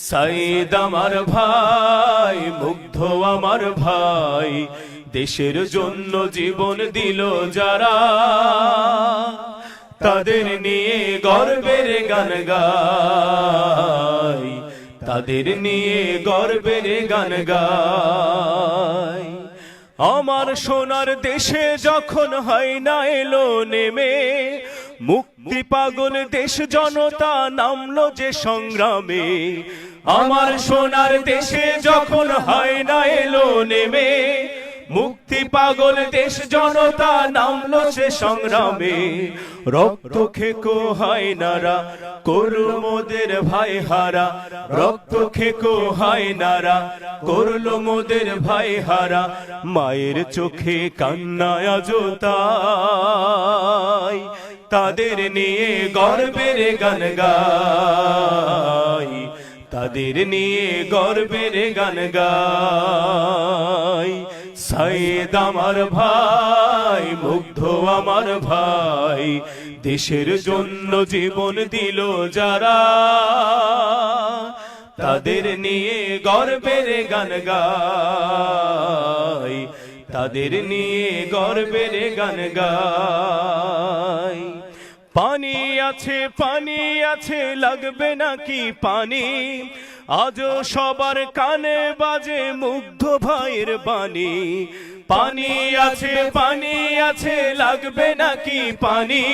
সাইদ আমার ভাই, মুগ্ধ আমার ভাই, দেশের জন্য জীবন দিল যারা, তাদের নিয়ে গর্বের গান গাই, তাদের নিয়ে গর্বের গান গাই। আমার সোনার দেশে যখন হয় না এলো নেমে, মুক্তি পাগল দেশ জনতা নামলো যে সংগ্রামে। আমার সোনার দেশে যখন হয় না এলো নেমে, মুক্তি পাগল দেশ জনতা নামলো সে সংগ্রামে। রক্ত খেকো হয় নারা করল মোদের ভাই হারা, রক্ত খেকো হয় নারা করল মোদের ভাই হারা। মায়ের চোখে কান্না আজ তাই, তাদের নিয়ে গর্বের গান গাই, তাদের নিয়ে গর্বের গান গাই। সাইদ আমার ভাই, মুগ্ধ আমার ভাই, দেশের জন্য জীবন দিল যারা, তাদের নিয়ে গর্বের গান গাই, তাদের নিয়ে গর্বের গান গাই। পানি আছে লাগবে নাকি পানি, আজও সবার কানে বাজে মুগ্ধ ভাইয়ের বাণী। পানি আছে লাগবে নাকি পানি,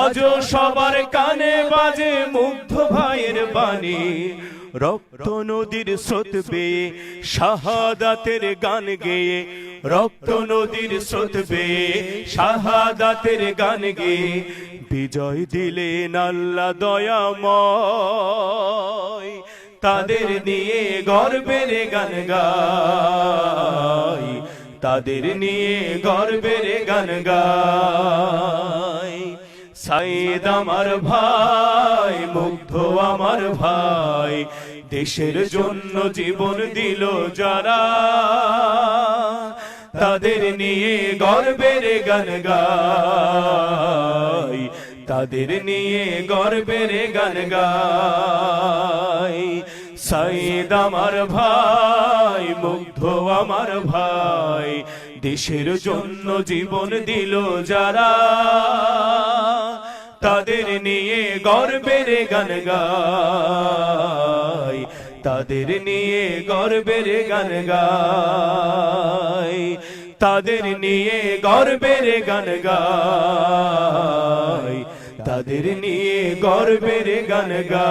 আজও সবার কানে বাজে মুগ্ধ ভাইয়ের বাণী। রক্ত নদীর স্রোত বেয়ে শাহাদাতের গান গেয়ে, রক্ত নদীর স্রোত বেয়ে শাহাদাতের গান গেয়ে, বিজয় দিলেন আল্লাহ দয়াময়। তাদের নিয়ে গর্বের গান গাই, তাদের নিয়ে গর্বের গান গাই। সাইদ আমার ভাই, মুগ্ধ আমার ভাই, দেশের জন্য জীবন দিল যারা, তাদের নিয়ে গর্বের গান গাই, তাদের নিয়ে গর্বের গান গাই। সাইদ আমার ভাই, মুগ্ধ আমার ভাই, দেশের জন্য জীবন দিল যারা, তাদের নিয়ে গর্বের গান গাই, তাদের নিয়ে গর্বের গান গাই, তাদের নিয়ে গর্বের গান গাই, তাদের নিয়ে গর্বের গান গাই।